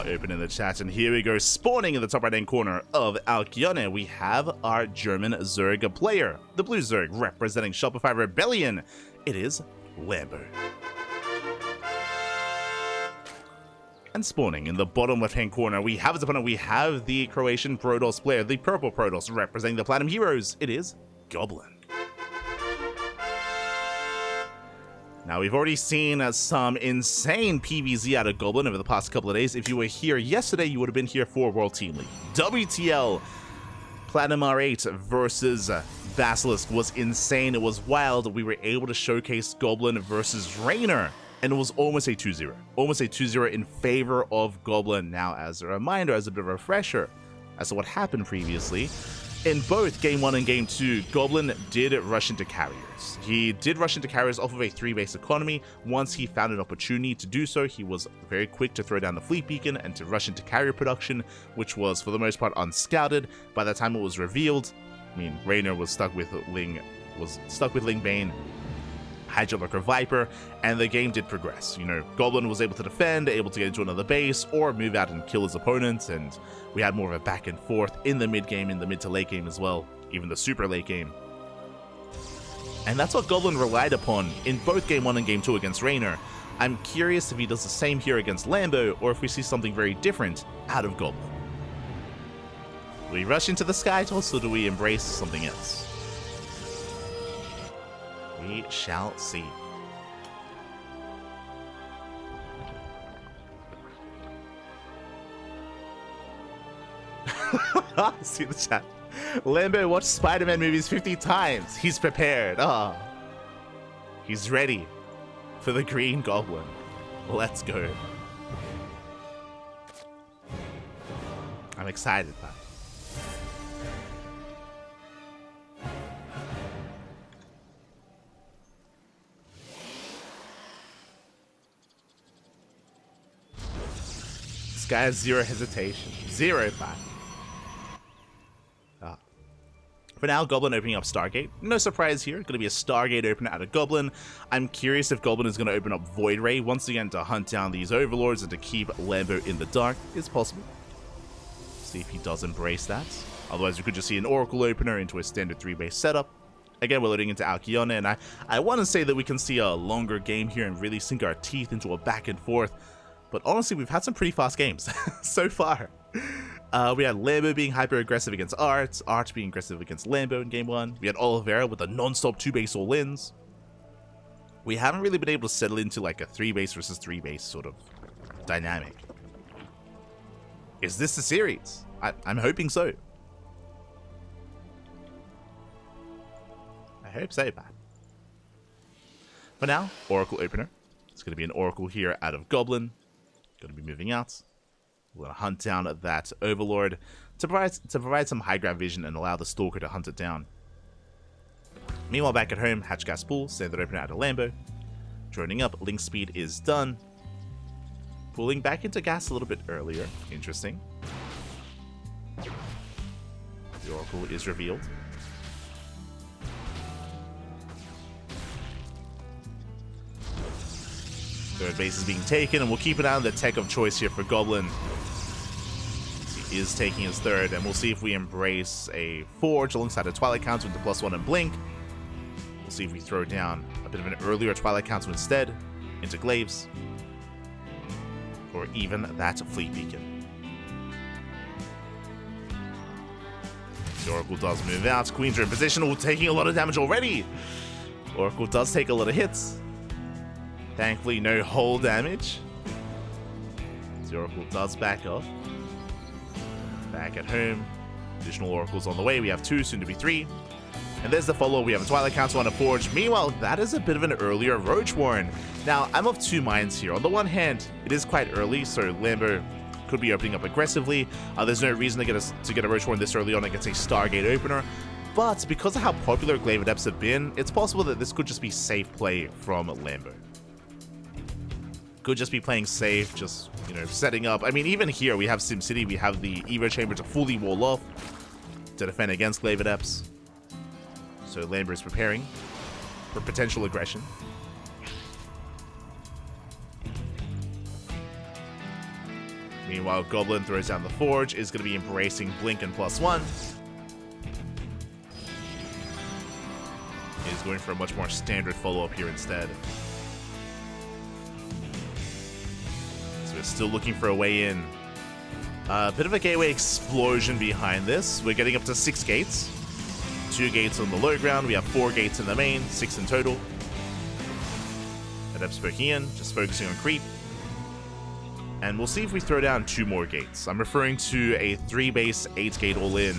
now open in the chat, and here we go. Spawning in the top right-hand corner of Alkione, we have our German Zerg player, the Blue Zerg, representing Shopify Rebellion. It is Lambo. And spawning in the bottom left-hand corner, we have his opponent. We have the Croatian Protoss player, the purple Protoss, representing the Platinum Heroes. It is Goblin. Now, we've already seen some insane PvZ out of Goblin over the past couple of days. If you were here yesterday, you would have been here for World Team League. WTL Platinum R8 versus Basilisk was insane. It was wild. We were able to showcase Goblin versus Raynor, and it was almost a 2-0. Almost a 2-0 in favor of Goblin. Now, as a reminder, as a bit of a refresher as to what happened previously, in both Game 1 and Game 2, Goblin did rush into carriers. He did rush into carriers off of a 3-base economy. Once he found an opportunity to do so, he was very quick to throw down the fleet beacon and to rush into carrier production, which was, for the most part, unscouted. By the time it was revealed, I mean, Raynor was stuck with Ling Bane, Hydrolocker Viper, and the game did progress. You know, Goblin was able to defend, able to get into another base, or move out and kill his opponent, and we had more of a back and forth in the mid game, in the mid to late game as well, even the super late game. And that's what Goblin relied upon in both Game 1 and Game 2 against Raynor. I'm curious if he does the same here against Lambo, or if we see something very different out of Goblin. Do we rush into the Sky Toss, or do we embrace something else? We shall see. See the chat. Lambo watched Spider-Man movies 50 times. He's prepared. Ah, he's ready for the Green Goblin. Let's go. I'm excited, man. This guy has zero hesitation. Zero back. For now, Goblin opening up Stargate. No surprise here. Going to be a Stargate opener out of Goblin. I'm curious if Goblin is going to open up Void Ray once again to hunt down these Overlords and to keep Lambo in the dark. It's possible. See if he does embrace that. Otherwise, we could just see an Oracle opener into a standard 3-base setup. Again, we're loading into Alkione, and I want to say that we can see a longer game here and really sink our teeth into a back and forth. But honestly, we've had some pretty fast games so far. We had Lambo being hyper-aggressive against Art, Art being aggressive against Lambo in Game 1. We had Oliveira with a non-stop 2-base all-ins. We haven't really been able to settle into like a 3-base versus 3-base sort of dynamic. Is this the series? I'm hoping so. I hope so, man. For now, Oracle opener. It's going to be an Oracle here out of Goblin. Going to be moving out. We're going to hunt down that Overlord to provide some high ground vision and allow the Stalker to hunt it down. Meanwhile, back at home, Hatch Gas Pool, standard opener out of Lambo. Droning up, link speed is done. Pulling back into gas a little bit earlier. Interesting. The Oracle is revealed. Third base is being taken, and we'll keep an eye on the tech of choice here for Goblin. He is taking his third, and we'll see if we embrace a Forge alongside a Twilight Council into +1 and Blink. We'll see if we throw down a bit of an earlier Twilight Council instead into Glaives, or even that Fleet Beacon. The Oracle does move out. Queens are in position, taking a lot of damage already. Oracle does take a lot of hits. Thankfully, no hull damage. The Oracle does back off. Back at home. Additional Oracles on the way. We have 2, soon to be 3. And there's the follow. We have a Twilight Council and a Forge. Meanwhile, that is a bit of an earlier Roach Warren. Now, I'm of two minds here. On the one hand, it is quite early, so Lambo could be opening up aggressively. There's no reason to get a Roach Warren this early on against a Stargate opener. But because of how popular Glaive Adepts have been, it's possible that this could just be safe play from Lambo. Could just be playing safe, just, you know, setting up. I mean, even here, we have SimCity, we have the Evo Chamber to fully wall off to defend against Glaive Adepts. So Lambo is preparing for potential aggression. Meanwhile, Goblin throws down the Forge, is going to be embracing Blink and +1. He's going for a much more standard follow-up here instead. So we're still looking for a way in. A bit of a gateway explosion behind this. We're getting up to 6 gates. 2 gates on the low ground. We have 4 gates in the main, 6 in total. Adept's poking in, just focusing on creep. And we'll see if we throw down 2 more gates. I'm referring to a 3 base, 8 gate all in.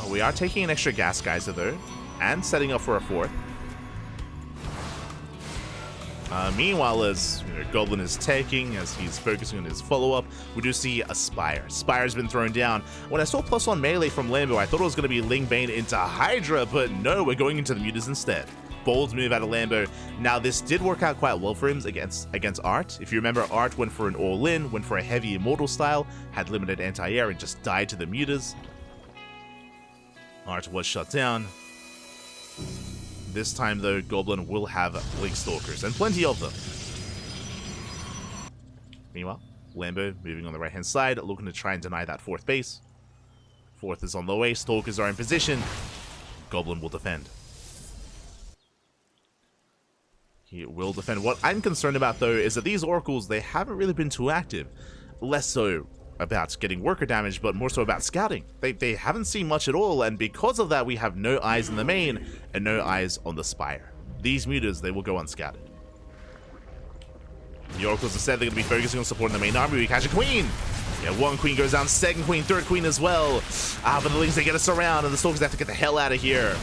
We are taking an extra gas geyser though, and setting up for a 4th. Meanwhile, as Goblin is taking, as he's focusing on his follow-up, we do see a Spire. Spire's been thrown down. When I saw +1 melee from Lambo, I thought it was going to be Ling Bane into Hydra, but no, we're going into the mutas instead. Bold move out of Lambo. Now, this did work out quite well for him against Art. If you remember, Art went for an all-in, went for a heavy immortal style, had limited anti-air, and just died to the mutas. Art was shut down. This time, though, Goblin will have Blink Stalkers, and plenty of them. Meanwhile, Lambo moving on the right-hand side, looking to try and deny that 4th base. 4th is on the way, Stalkers are in position. Goblin will defend. He will defend. What I'm concerned about, though, is that these Oracles, they haven't really been too active. Less so about getting worker damage, but more so about scouting. They haven't seen much at all, and because of that, we have no eyes in the main and no eyes on the Spire. These mutas, they will go unscouted. The Oracles instead, they're going to be focusing on supporting the main army. We catch a Queen! Yeah, 1 Queen goes down, 2nd Queen, 3rd Queen as well. But the Lings, they get us around, and the Stalkers have to get the hell out of here.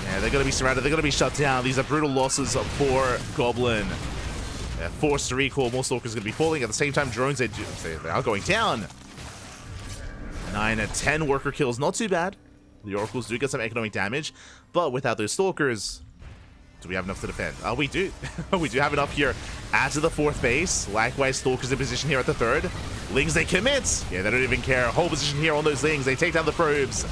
Yeah, they're going to be surrounded. They're going to be shut down. These are brutal losses for Goblin. Yeah, forced to recall. More Stalkers going to be falling. At the same time, drones, they are going down. 9 and 10 worker kills. Not too bad. The Oracles do get some economic damage. But without those Stalkers, do we have enough to defend? We do. We do have enough here. Add to the 4th base. Likewise, Stalkers in position here at the 3rd. Lings, they commit. Yeah, they don't even care. Whole position here on those Lings. They take down the probes.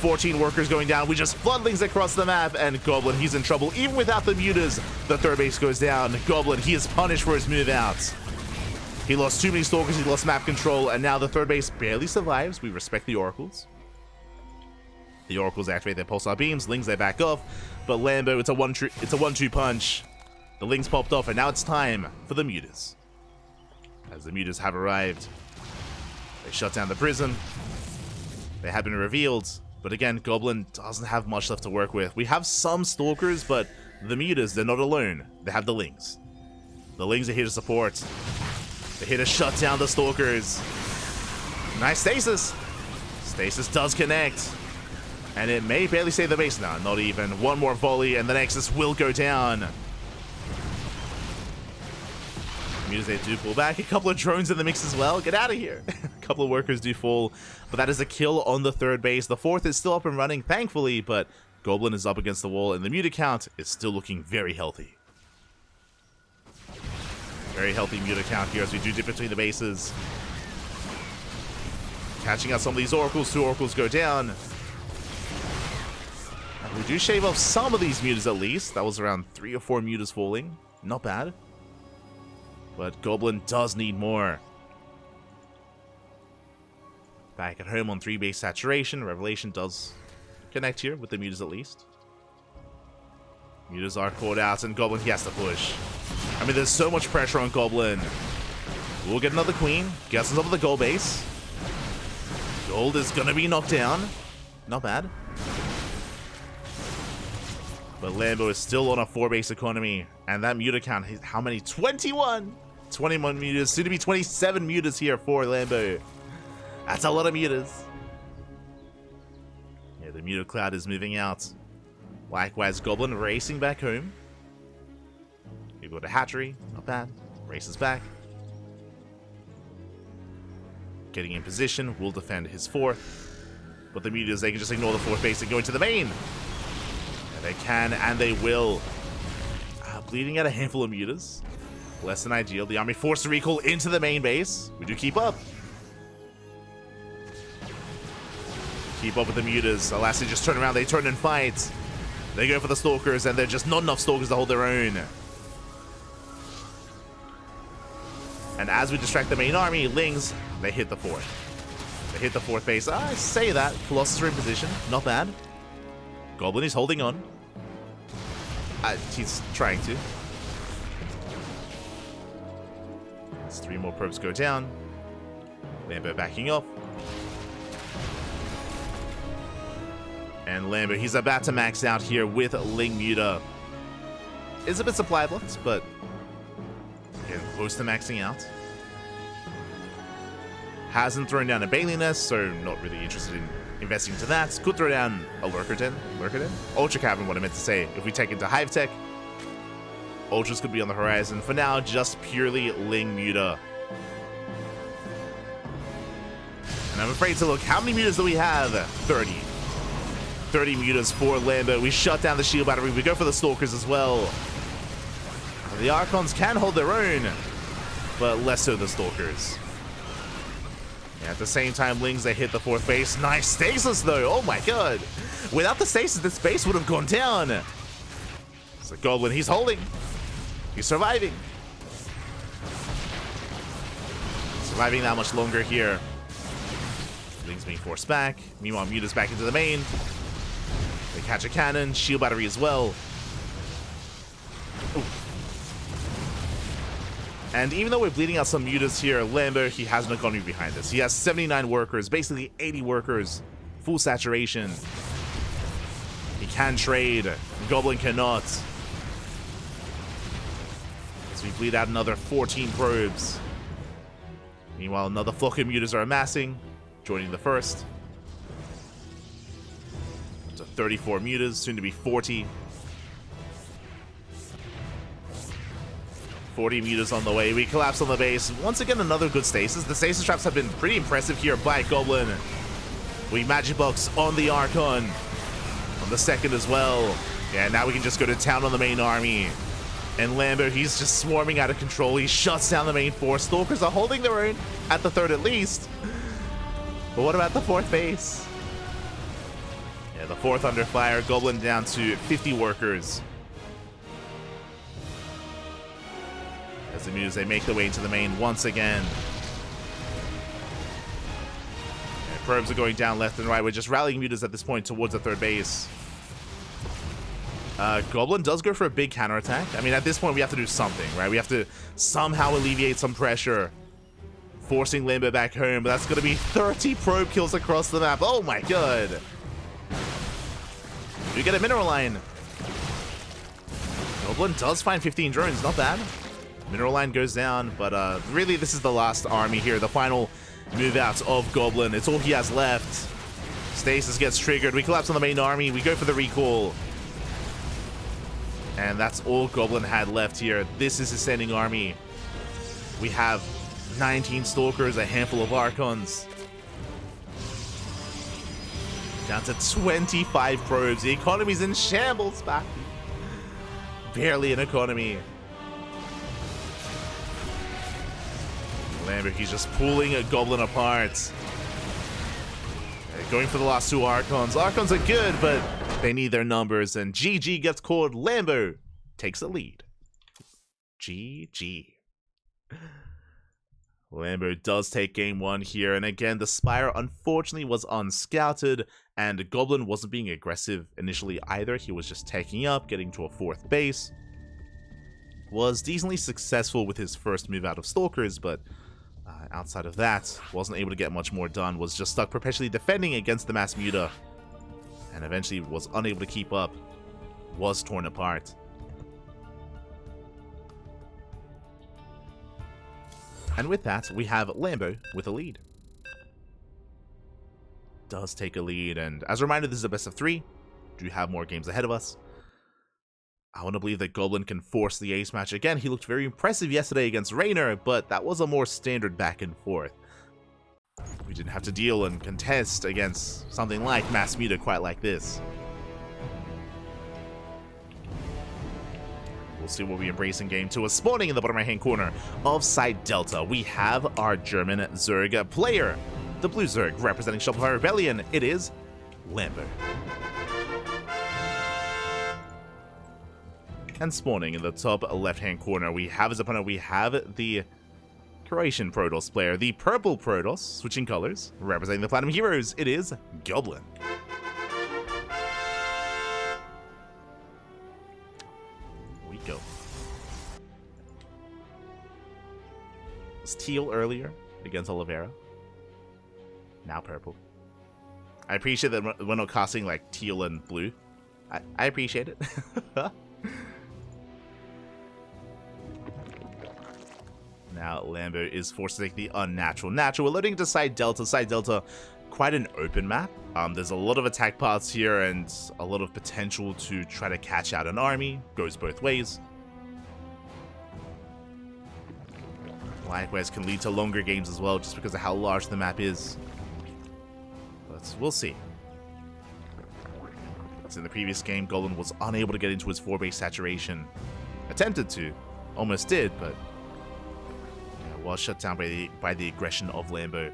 14 workers going down. We just flood Lings across the map, and Goblin, he's in trouble. Even without the mutas, the 3rd base goes down. Goblin, he is punished for his move out. He lost too many Stalkers, he lost map control, and now the 3rd base barely survives. We respect the Oracles. The Oracles activate their pulsar beams. Lings, they back off, but Lambo, it's a 1-2 punch. The Lings popped off, and now it's time for the mutas. As the mutas have arrived, they shut down the prison. They have been revealed. But again, Goblin doesn't have much left to work with. We have some Stalkers, but the mutas, they're not alone. They have the Lings. The Lings are here to support. They're here to shut down the Stalkers. Nice stasis. Stasis does connect. And it may barely save the base now. Not even. 1 more volley, and the Nexus will go down. Mutas, they do pull back. A couple of drones in the mix as well. Get out of here. A couple of workers do fall, but that is a kill on the 3rd base. The 4th is still up and running, thankfully, but Goblin is up against the wall, and the muta count is still looking very healthy. Very healthy muta count here as we do dip between the bases. Catching out some of these Oracles. 2 Oracles go down. And we do shave off some of these mutas at least. That was around 3 or 4 mutas falling. Not bad. But Goblin does need more. Back at home on 3 base saturation. Revelation does connect here with the mutas at least. Mutas are caught out, and Goblin, he has to push. I mean, there's so much pressure on Goblin. We'll get another Queen. Gets on top of the gold base. Gold is going to be knocked down. Not bad. But Lambo is still on a 4 base economy. And that muta count, how many? 21! 21 mutas, soon to be 27 mutas here for Lambo. That's a lot of mutas. Yeah, the muta cloud is moving out. Likewise, Goblin racing back home. We got a hatchery, not bad. Races back. Getting in position, will defend his 4th. But the mutas, they can just ignore the 4th base and go into the main. And they can, and they will. Bleeding out a handful of mutas. Less than ideal. The army forced to recall into the main base. We do keep up. Keep up with the mutas. Alas, they just turn around. They turn and fight. They go for the Stalkers, and they're just not enough Stalkers to hold their own. And as we distract the main army, Lings, they hit the fourth. They hit the fourth base. I say that. Colossus are in position. Not bad. Goblin is holding on. He's trying to. As 3 more probes go down. Lambo backing up. And Lambo, he's about to max out here with Ling Muta. Is a bit supply blocked, but again, close to maxing out. Hasn't thrown down a Baliness, so not really interested in investing into that. Could throw down a Lurker Den? Ultra Cavern, what I meant to say. If we take into Hive Tech, Ultras could be on the horizon. For now, just purely Ling Muta. And I'm afraid to look. How many mutas do we have? 30. 30 mutas for Lambo. We shut down the shield battery. We go for the Stalkers as well. The Archons can hold their own, but less so the Stalkers. Yeah, at the same time, Lings, they hit the fourth base. Nice stasis, though. Oh, my God. Without the stasis, this base would have gone down. It's a Goblin. He's holding. He's surviving. Surviving that much longer here. Lings being forced back. Meanwhile, Muta's back into the main. They catch a cannon. Shield battery as well. Ooh. And even though we're bleeding out some mutas here, Lambo, he has an economy behind this. He has 79 workers, basically 80 workers, full saturation. He can trade. Goblin cannot. So we bleed out another 14 probes. Meanwhile, another flock of mutas are amassing, joining the first. Up to 34 mutas, soon to be 40. 40 mutas on the way. We collapse on the base. Once again, another good stasis. The stasis traps have been pretty impressive here by Goblin. We Magic Box on the Archon. On the second as well. Yeah, now we can just go to town on the main army. And Lambo, he's just swarming out of control. He shuts down the main force. Stalkers are holding their own at the third at least. But what about the fourth base? Yeah, the fourth under fire. Goblin down to 50 workers. As the mutas, they make their way into the main once again. And probes are going down left and right. We're just rallying mutas at this point towards the third base. Goblin does go for a big counterattack. I mean, at this point, we have to do something, right? We have to somehow alleviate some pressure. Forcing Lambo back home, but that's going to be 30 probe kills across the map. Oh my God. We get a mineral line. Goblin does find 15 drones. Not bad. Mineral line goes down, but really this is the last army here. The final move out of Goblin. It's all he has left. Stasis gets triggered. We collapse on the main army. We go for the recall. And that's all Goblin had left here. This is his standing army. We have 19 Stalkers, a handful of Archons. Down to 25 probes. The economy's in shambles back. Barely an economy. Lambo, he's just pulling a Goblin apart. Going for the last two Archons. Archons are good, but they need their numbers, and GG gets called. Lambo takes the lead. GG. Lambo does take game one here, and again, the Spire unfortunately was unscouted, and Goblin wasn't being aggressive initially either. He was just taking up, getting to a fourth base. Was decently successful with his first move out of Stalkers, but outside of that, wasn't able to get much more done. Was just stuck perpetually defending against the mass muta, and eventually was unable to keep up. Was torn apart. And with that, we have Lambo with a lead. Does take a lead, and as a reminder, this is a best of 3. Do have more games ahead of us. I want to believe that Goblin can force the ace match. Again, he looked very impressive yesterday against Raynor, but that was a more standard back and forth. We didn't have to deal and contest against something like Mass Muta quite like this. We'll see what we embrace in game 2. A spawning in the bottom right-hand corner of Side Delta, we have our German Zerg player. The Blue Zerg representing Shopify Rebellion, it is Lambo. And spawning in the top left-hand corner, we have his opponent. We have the Croatian Protoss player. The purple Protoss, switching colors, representing the Platinum Heroes, it is Goblin. We go. It was teal earlier against Oliveira. Now purple. I appreciate that we're not casting like teal and blue. I appreciate it. Now Lambo is forced to take the unnatural. Natural. We're loading into Side Delta. Side Delta, quite an open map. There's a lot of attack paths here and a lot of potential to try to catch out an army. Goes both ways. Likewise can lead to longer games as well, just because of how large the map is. But we'll see. So in the previous game, Goblin was unable to get into his 4-base saturation. Attempted to, almost did, but was shut down by the aggression of Lambo.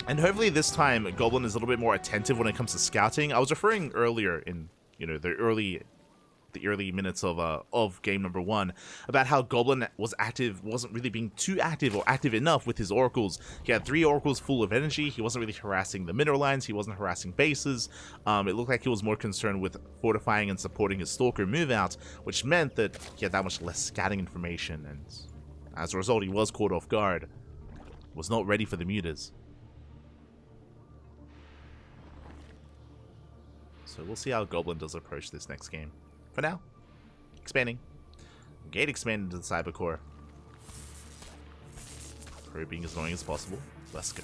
And hopefully this time, Goblin is a little bit more attentive when it comes to scouting. I was referring earlier in the early minutes of game number 1 about how Goblin wasn't really being too active or active enough with his oracles. He had 3 oracles full of energy. He wasn't really harassing the mineral lines. He wasn't harassing bases. It looked like he was more concerned with fortifying and supporting his stalker move out, which meant that he had that much less scouting information, and as a result he was caught off guard. Was not ready for the mutas. So we'll see how Goblin does approach this next game. For now, expanding. Gate expanded to the cyber core. Pro being as annoying as possible. Let's go.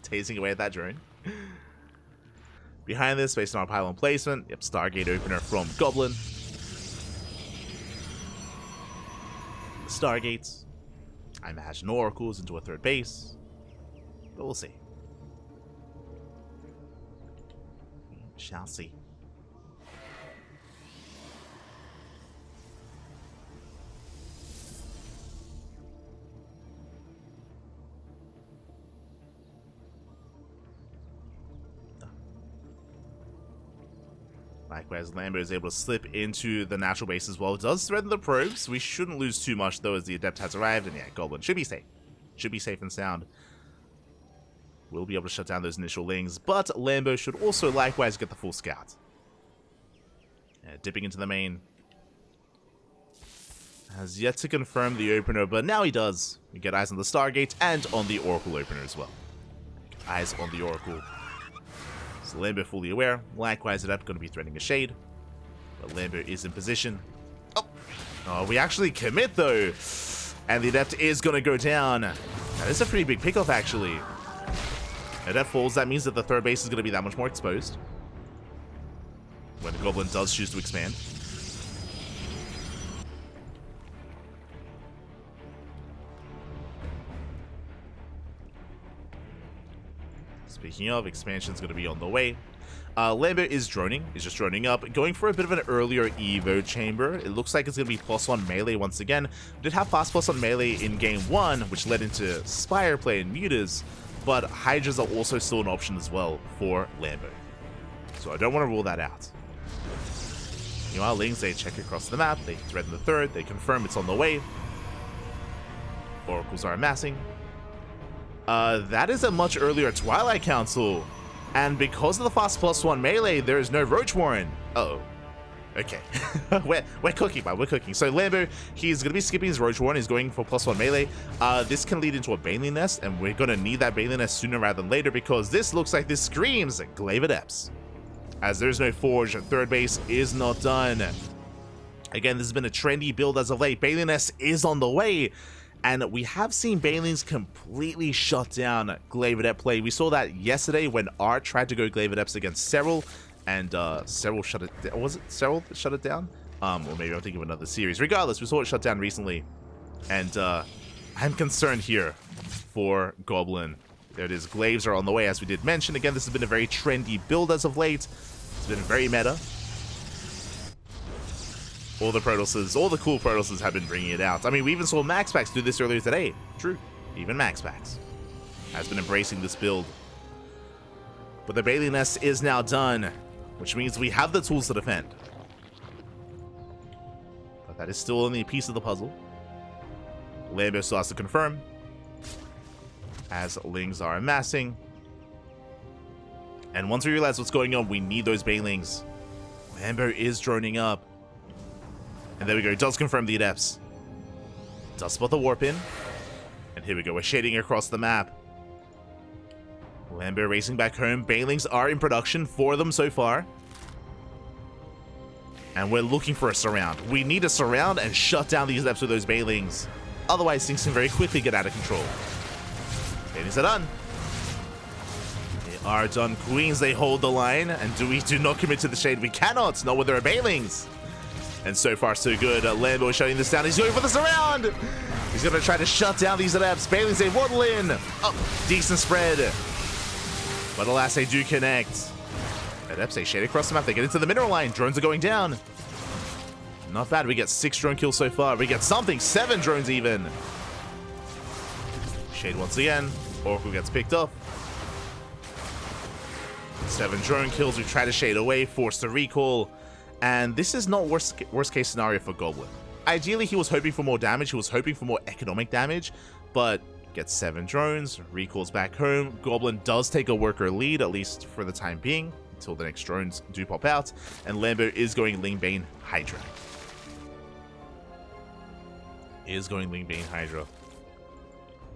Tasing away at that drone. Behind this, based on our pylon placement, yep, Stargate opener from Goblin. Stargates. I imagine oracles into a 3rd base. But we'll see. We shall see. Likewise, Lambo is able to slip into the natural base as well. It does threaten the probes. We shouldn't lose too much, though, as the Adept has arrived. And yeah, Goblin should be safe. Should be safe and sound. We'll be able to shut down those initial lings. But Lambo should also likewise get the full scout. Yeah, dipping into the main. Has yet to confirm the opener, but now he does. We get eyes on the Stargate and on the Oracle opener as well. Eyes on the Oracle. So Lambo fully aware. Likewise, Adept going to be threatening a shade. But Lambo is in position. Oh, we actually commit though. And the Adept is going to go down. That is a pretty big pickoff actually. Adept falls. That means that the 3rd base is going to be that much more exposed. When the Goblin does choose to expand. Speaking of, expansion's going to be on the way. Lambo is droning. He's just droning up. Going for a bit of an earlier Evo chamber. It looks like it's going to be +1 melee once again. We did have fast +1 melee in game 1, which led into Spire play and mutas. But Hydras are also still an option as well for Lambo. So I don't want to rule that out. Meanwhile, Lings, they check across the map. They threaten the 3rd. They confirm it's on the way. Oracles are amassing. That is a much earlier Twilight Council. And because of the fast +1 melee, there is no Roach Warren. Uh-oh. Okay. we're cooking, man. We're cooking. So Lambo, he's going to be skipping his Roach Warren. He's going for +1 melee. This can lead into a Baneling Nest, and we're going to need that Baneling Nest sooner rather than later, because this looks like this screams Glaive Adepts. As there's no Forge, 3rd base is not done. Again, this has been a trendy build as of late. Baneling Nest is on the way. And we have seen Banelings completely shut down Glaive Adept play. We saw that yesterday when Art tried to go Glaive Adepts against Serral, and Serral shut it down. Was it Serral that shut it down? Or maybe I'm thinking of another series. Regardless, we saw it shut down recently. And I'm concerned here for Goblin. There it is. Glaives are on the way, as we did mention. Again, this has been a very trendy build as of late. It's been very meta. All the Protosses, all the cool Protosses have been bringing it out. I mean, we even saw MaxPax do this earlier today. True. Even MaxPax has been embracing this build. But the Bailey Nest is now done, which means we have the tools to defend. But that is still only a piece of the puzzle. Lambo still has to confirm, as Lings are amassing. And once we realize what's going on, we need those Banelings. Lambo is droning up. And there we go, does confirm the Adepts. Does spot the warp in. And here we go, we're shading across the map. Lambo racing back home. Banelings are in production, 4 of them so far. And we're looking for a surround. We need a surround and shut down these Adepts with those Banelings. Otherwise, things can very quickly get out of control. Banelings are done. They are done. Queens, they hold the line. And do not commit to the shade. We cannot, not with our Banelings. And so far, so good. Lambo is shutting this down. He's going for the surround. He's going to try to shut down these Adepts. Banelings, they waddle in. Oh, decent spread. But alas, they do connect. Adepts, they shade across the map. They get into the mineral line. Drones are going down. Not bad. We get 6 drone kills so far. We get something. 7 drones even. Shade once again. Oracle gets picked up. 7 drone kills. We try to shade away. Forced to recall. And this is not worst case scenario for Goblin. Ideally, he was hoping for more damage. He was hoping for more economic damage. But gets 7 drones. Recalls back home. Goblin does take a worker lead, at least for the time being, until the next drones do pop out. And Lambo is going Ling Bane Hydra.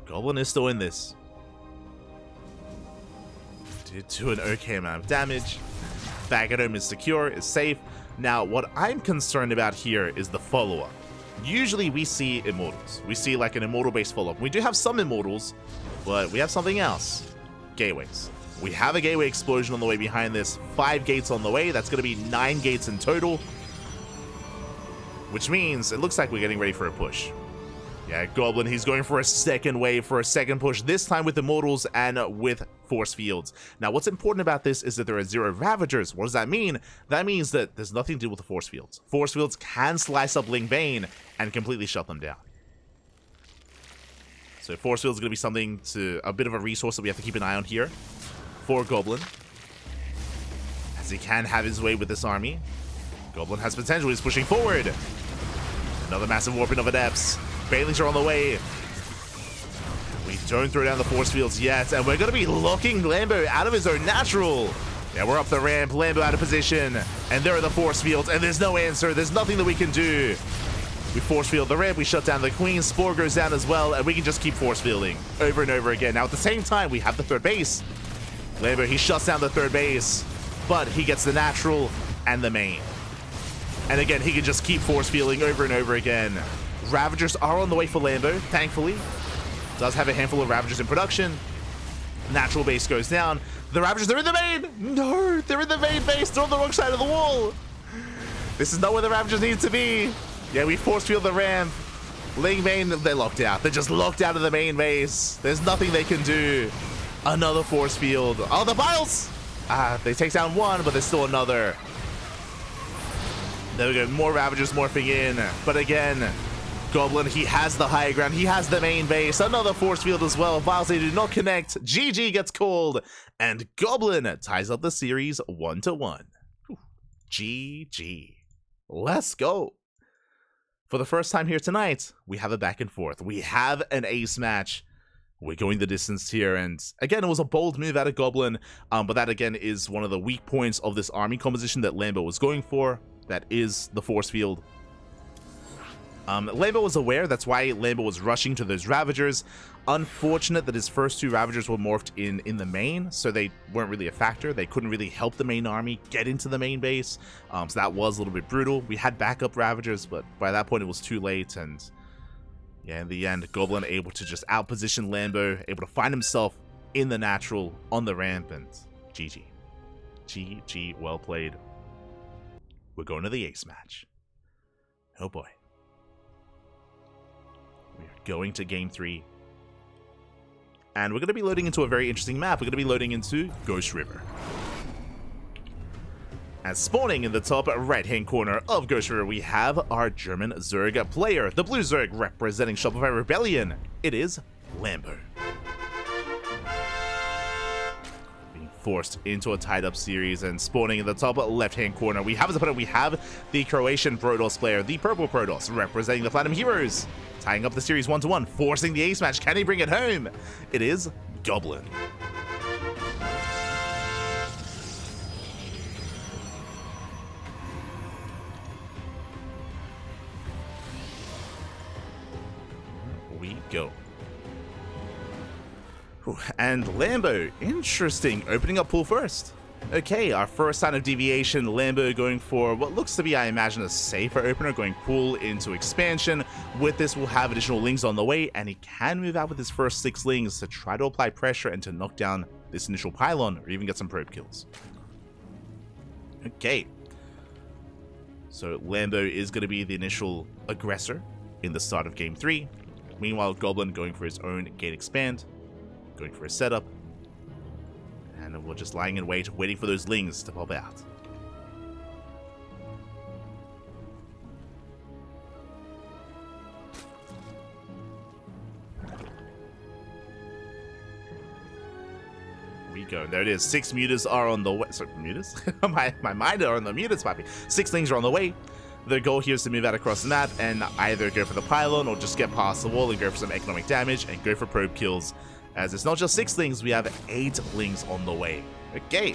Goblin is still in this. Did do an okay amount of damage. Back at home is secure, is safe. Now, what I'm concerned about here is the follow-up. Usually we see Immortals. We see like an Immortal-based follow-up. We do have some Immortals, but we have something else. Gateways. We have a gateway explosion on the way behind this. 5 gates on the way. That's going to be 9 gates in total. Which means it looks like we're getting ready for a push. Yeah, Goblin, he's going for a second wave, for a second push, this time with Immortals and with Force Fields. Now, what's important about this is that there are 0 Ravagers. What does that mean? That means that there's nothing to do with the Force Fields. Force Fields can slice up Ling Bane and completely shut them down. So Force Fields is going to be something a bit of a resource that we have to keep an eye on here for Goblin, as he can have his way with this army. Goblin has potential. He's pushing forward. Another massive warping of Adepts. Banelings are on the way. We don't throw down the Force Fields yet, and we're going to be locking Lambo out of his own natural. Yeah, we're up the ramp. Lambo out of position, and there are the Force Fields, and there's no answer. There's nothing that we can do. We Force Field the ramp. We shut down the Queen. Spore goes down as well, and we can just keep Force Fielding over and over again. Now, at the same time, we have the 3rd base. Lambo, he shuts down the 3rd base, but he gets the natural and the main. And again, he can just keep Force Fielding over and over again. Ravagers are on the way for Lambo, thankfully. Does have a handful of Ravagers in production. Natural base goes down. The Ravagers, they're in the main! No, they're in the main base. They're on the wrong side of the wall. This is not where the Ravagers need to be. Yeah, we Force Field the ramp. Ling Bane, they're locked out. They're just locked out of the main base. There's nothing they can do. Another Force Field. Oh, the Biles! They take down 1, but there's still another. There we go, more Ravagers morphing in. But again, Goblin, he has the high ground. He has the main base. Another Force Field as well. Viles, they do not connect. GG gets called. And Goblin ties up the series 1-1. GG. Let's go. For the first time here tonight, we have a back and forth. We have an ace match. We're going the distance here, and again, it was a bold move out of Goblin, but that again is one of the weak points of this army composition that Lambo was going for. That is the Force Field. Lambo was aware, that's why Lambo was rushing to those Ravagers. Unfortunate that his first 2 Ravagers were morphed in the main, so they weren't really a factor. They couldn't really help the main army get into the main base, so that was a little bit brutal. We had backup Ravagers, but by that point it was too late, and yeah, in the end, Goblin able to just outposition Lambo, able to find himself in the natural on the ramp, and GG. GG, well played. We're going to the ace match. Oh boy. We are going to game 3. And we're going to be loading into a very interesting map. We're going to be loading into Ghost River. And spawning in the top right-hand corner of Ghost River, we have our German Zerg player, the Blue Zerg representing Shopify Rebellion. It is Lambo. Being forced into a tied-up series, and spawning in the top left-hand corner, we have as opponent, we have the Croatian Protoss player, the Purple Protoss, representing the Platinum Heroes, tying up the series 1-1, forcing the ace match. Can he bring it home? It is Goblin. We go. And Lambo, interesting, opening up pool first. Okay, our first sign of deviation, Lambo going for what looks to be, I imagine, a safer opener, going pool into expansion. With this, we'll have additional lings on the way, and he can move out with his first 6 lings to try to apply pressure and to knock down this initial pylon, or even get some probe kills. Okay. So Lambo is going to be the initial aggressor in the start of Game 3. Meanwhile, Goblin going for his own gate expand, going for a setup, and we're just lying in wait, waiting for those lings to pop out. We go. There it is. 6 mutas are on the way. Sorry, mutas? my mind are on the mutas, papi. 6 lings are on the way. The goal here is to move out across the map and either go for the pylon or just get past the wall and go for some economic damage and go for probe kills. As it's not just 6 lings, we have 8 lings on the way. Okay.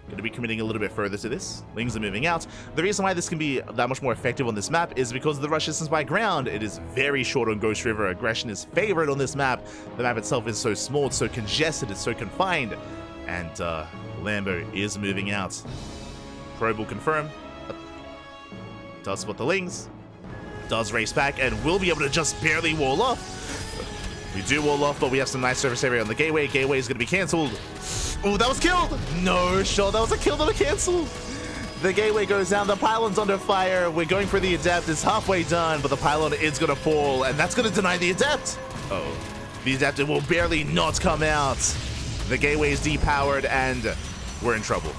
Going to be committing a little bit further to this. Lings are moving out. The reason why this can be that much more effective on this map is because of the rush distance by ground. It is very short on Ghost River. Aggression is favored on this map. The map itself is so small, it's so congested, it's so confined. And Lambo is moving out. Probe will confirm. Does spot the lings. Does race back and will be able to just barely wall off. We do wall off, but we have some nice surface area on the gateway. Gateway is going to be cancelled. Oh, that was killed! No shot, that was a kill that was cancelled. The gateway goes down, the pylon's under fire. We're going for the adept, it's halfway done, but the pylon is going to fall, and that's going to deny the adept. Oh, the adept will barely not come out. The gateway is depowered, and we're in trouble.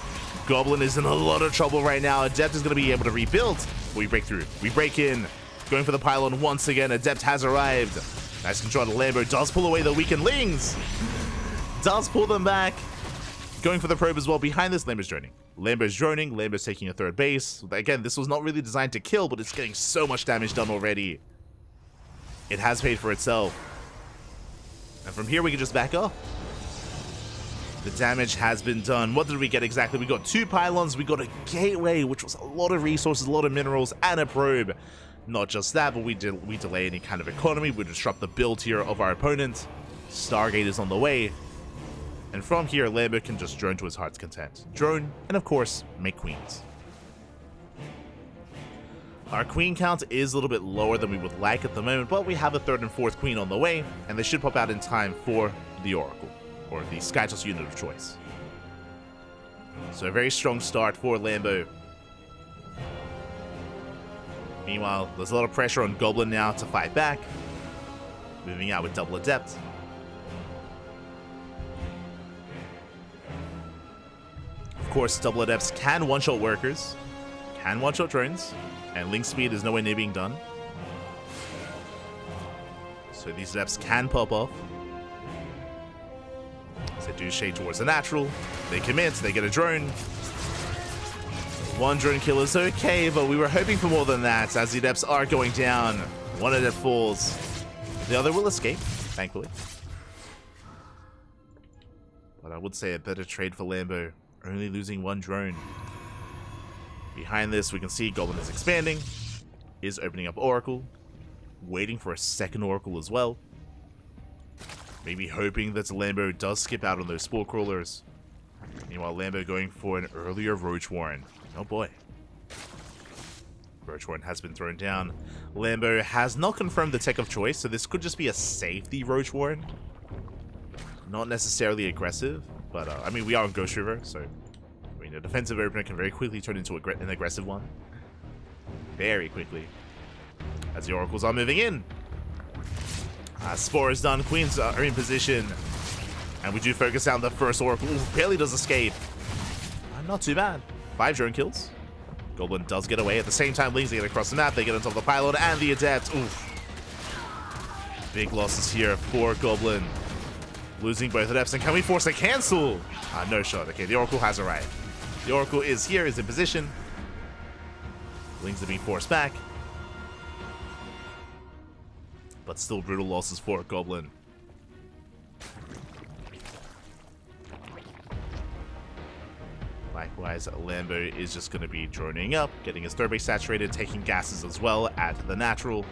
Goblin is in a lot of trouble right now. Adept is going to be able to rebuild. We break through, we break in. Going for the pylon once again, Adept has arrived. Nice control. Lambo does pull away the weakened lings. Does pull them back. Going for the probe as well. Behind this, Lambo's droning. Lambo's taking a third base. Again, this was not really designed to kill, but it's getting so much damage done already. It has paid for itself. And from here, we can just back up. The damage has been done. What did we get exactly? We got 2 pylons. We got a gateway, which was a lot of resources, a lot of minerals, and a probe. Not just that, but we delay any kind of economy. We disrupt the build here of our opponent. Stargate is on the way. And from here, Lambo can just drone to his heart's content. Drone, and of course, make queens. Our queen count is a little bit lower than we would like at the moment, but we have a 3rd and 4th queen on the way, and they should pop out in time for the Oracle, or the Skytoss unit of choice. So a very strong start for Lambo. Meanwhile, there's a lot of pressure on Goblin now to fight back. Moving out with double adept. Of course, double adepts can one-shot workers, can one-shot drones, and link speed is nowhere near being done. So these adepts can pop off. So they do shade towards the natural. They commit, they get a drone. 1 drone kill is okay, but we were hoping for more than that, as the adepts are going down. 1 adept falls. The other will escape, thankfully. But I would say a better trade for Lambo, only losing 1 drone. Behind this, we can see Goblin is expanding, is opening up Oracle, waiting for a 2nd Oracle as well. Maybe hoping that Lambo does skip out on those Spore Crawlers. Meanwhile, Lambo going for an earlier Roach Warren. Oh boy. Roach Warren has been thrown down. Lambo has not confirmed the tech of choice, so this could just be a safety Roach Warren. Not necessarily aggressive, but I mean, we are on Ghost River, so I mean, a defensive opener can very quickly turn into an aggressive one. Very quickly. As the Oracles are moving in. Spore is done, Queens are in position. And we do focus down the first Oracle. Ooh, barely does escape. Not too bad. 5 drone kills. Goblin does get away. At the same time, Lings, they get across the map. They get on top of the pylon and the adept. Oof. Big losses here for Goblin. Losing both of Fs, and can we force a cancel? No shot. Okay, the Oracle has arrived. The Oracle is here, is in position. Lings are being forced back. But still brutal losses for Goblin. Likewise, Lambo is just going to be droning up, getting his third base saturated, taking gases as well at the natural.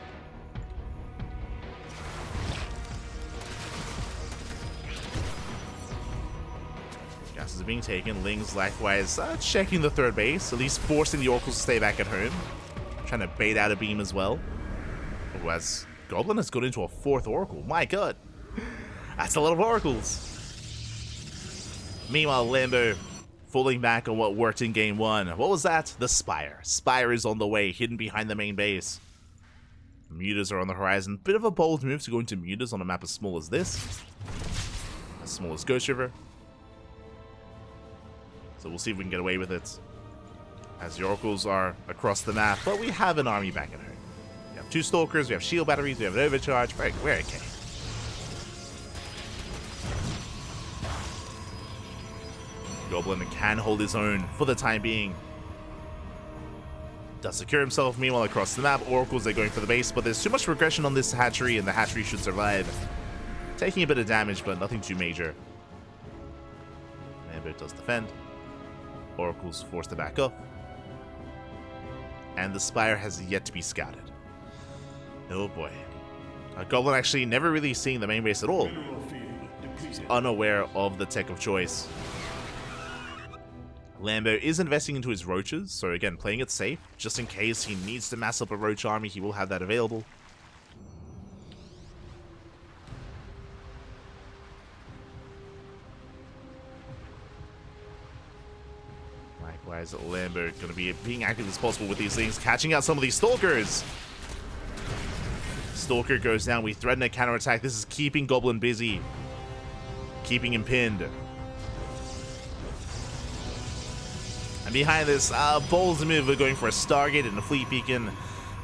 Gases are being taken. Lings likewise checking the third base, at least forcing the Oracles to stay back at home. Trying to bait out a beam as well. As Goblin has got into a fourth Oracle. My god. That's a lot of Oracles. Meanwhile, Lambo falling back on what worked in game one. What was that? The Spire. Spire is on the way, hidden behind the main base. Mutas are on the horizon. Bit of a bold move to go into Mutas on a map as small as this. As small as Ghost River. So we'll see if we can get away with it. As the Oracles are across the map, but we have an army back at home. We have 2 Stalkers, we have shield batteries, we have an overcharge. We're okay. Goblin can hold his own for the time being. Does secure himself. Meanwhile, across the map, Oracles are going for the base, but there's too much regression on this hatchery, and the hatchery should survive. Taking a bit of damage, but nothing too major. Lambo does defend. Oracle's forced to back up. And the Spire has yet to be scouted. Oh boy. Goblin actually never really seeing the main base at all. He's unaware of the tech of choice. Lambo is investing into his roaches, so again, playing it safe. Just in case he needs to mass up a roach army, he will have that available. Likewise, Lambo going to be being active as possible with these things, catching out some of these Stalkers. Stalker goes down. We threaten a counterattack. This is keeping Goblin busy. Keeping him pinned. And behind this, bold move, we're going for a Stargate and a Fleet Beacon.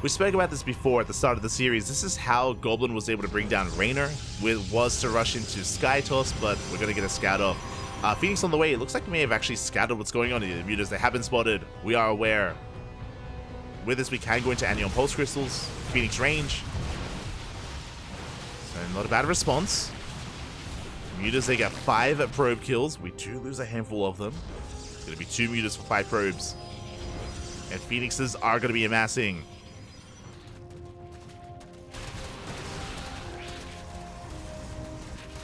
We spoke about this before at the start of the series. This is how Goblin was able to bring down Raynor. Was to rush into Sky Toss, but we're going to get a scout off. Phoenix on the way. It looks like we may have actually scouted what's going on in the Mutas. They have been spotted. We are aware. With this, we can go into Anion Pulse Crystals. Phoenix range. So not a bad response. Mutas, they get 5 probe kills. We do lose a handful of them. It's going to be 2 Mutas for 5 probes. And Phoenixes are going to be amassing.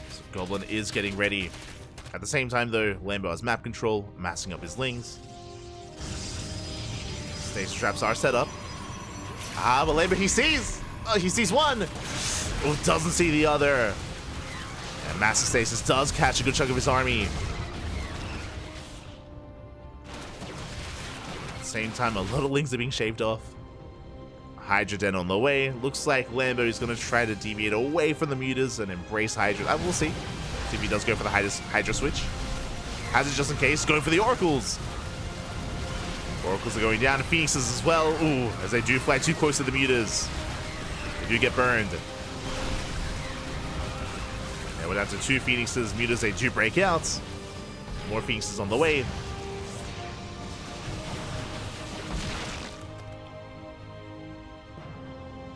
So Goblin is getting ready. At the same time, though, Lambo has map control, massing up his Lings. Stasis traps are set up. But Lambo, he sees! Oh, he sees one! Oh, doesn't see the other. And Master Stasis does catch a good chunk of his army. At the same time, a lot of Lings are being shaved off. Hydra Den on the way. Looks like Lambo is going to try to deviate away from the Mutas and embrace Hydra. We'll see. See if he does go for the Hydra switch. Has it just in case. Going for the Oracles. Oracles are going down. Phoenixes as well. Ooh, as they do fly too close to the Mutas. They do get burned. And we're down to 2 Phoenixes. Mutas, they do break out. More Phoenixes on the way.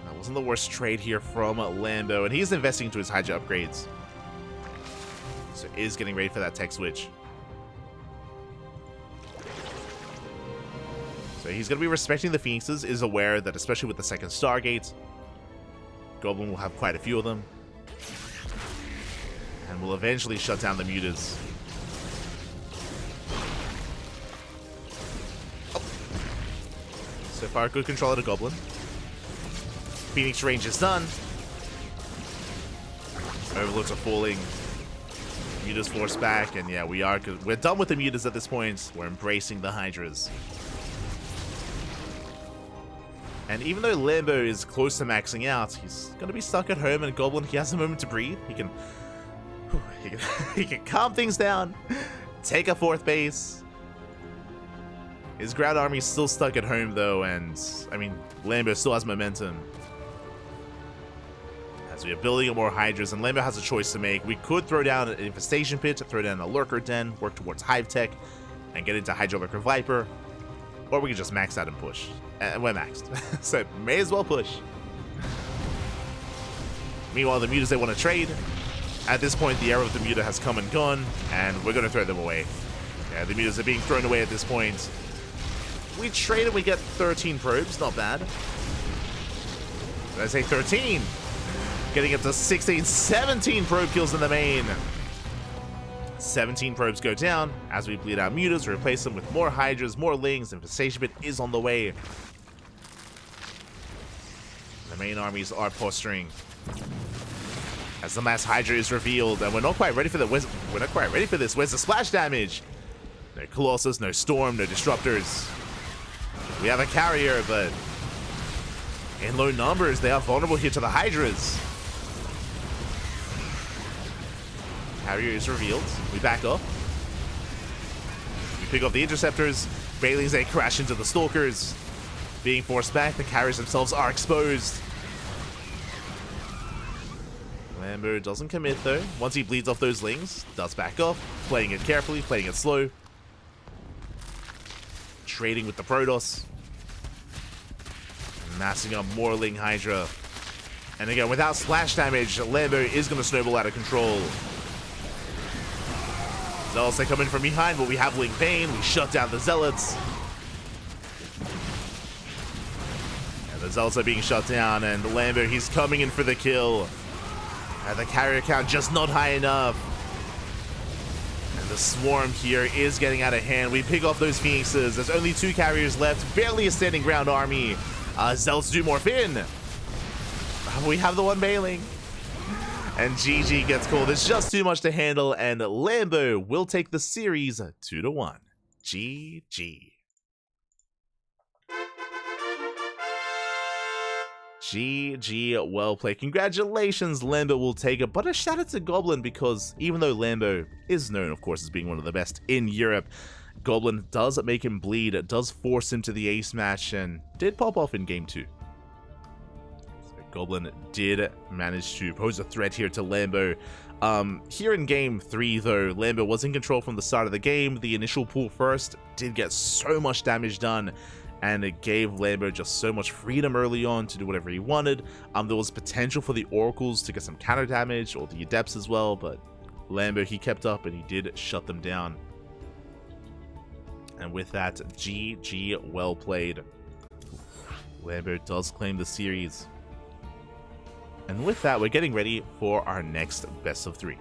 That wasn't the worst trade here from Lambo. And he's investing into his Hydra upgrades. So is getting ready for that tech switch. So he's going to be respecting the Phoenixes, is aware that especially with the second Stargate, Goblin will have quite a few of them. And will eventually shut down the Mutas. Oh. So far, good control of the Goblin. Phoenix range is done. Overlords are falling. Mutas forced back, and yeah, we're done with the Mutas at this point. We're embracing the Hydras. And even though Lambo is close to maxing out, he's gonna be stuck at home, and Goblin, he has a moment to breathe. He can calm things down, take a 4th base. His ground army is still stuck at home though, and I mean, Lambo still has momentum. as we are building up more Hydras, and Lambo has a choice to make. We could throw down an Infestation Pit, throw down a Lurker Den, work towards Hive Tech, and get into Hydra Lurker Viper, or we could just max out and push. And we're maxed, so may as well push. Meanwhile, the mutas, they want to trade. At this point, the era of the muta has come and gone, and we're going to throw them away. Yeah, the mutas are being thrown away at this point. We trade and we get 13 probes, not bad. Did I say 13? Getting up to 16, 17 probe kills in the main. 17 probes go down as we bleed out mutas, replace them with more Hydras, more Lings, and Infestation Pit is on the way. The main armies are posturing as the mass Hydra is revealed, and we're not quite ready for this. Where's the splash damage? No Colossus, no Storm, no Disruptors. We have a carrier, but in low numbers, they are vulnerable here to the Hydras. Carrier is revealed. We back up. We pick up the Interceptors. Bailings, they crash into the Stalkers. Being forced back, the carriers themselves are exposed. Lambo doesn't commit though. Once he bleeds off those Lings, does back up, playing it carefully, playing it slow. Trading with the Protoss. Massing up more Ling Hydra. And again, without splash damage, Lambo is going to snowball out of control. Zealots, they come in from behind, but we have Ling Bane. We shut down the Zealots. And the Zealots are being shut down, and Lambo, he's coming in for the kill. And the carrier count just not high enough. And the swarm here is getting out of hand. We pick off those Phoenixes. There's only 2 carriers left. Barely a standing ground army. Zealots do morph in. We have the one bailing. And GG gets called. It's just too much to handle, and Lambo will take the series 2-1. GG. GG, well played. Congratulations, Lambo will take it. But a shout out to Goblin, because even though Lambo is known, of course, as being one of the best in Europe, Goblin does make him bleed, does force him to the ace match, and did pop off in game 2. So Goblin did manage to pose a threat here to Lambo. Here in game 3, though, Lambo was in control from the start of the game. The initial pull first did get so much damage done, and it gave Lambo just so much freedom early on to do whatever he wanted. There was potential for the Oracles to get some counter damage, or the Adepts as well, but Lambo, he kept up and he did shut them down. And with that, GG, well played. Lambo does claim the series. And with that, we're getting ready for our next best of 3.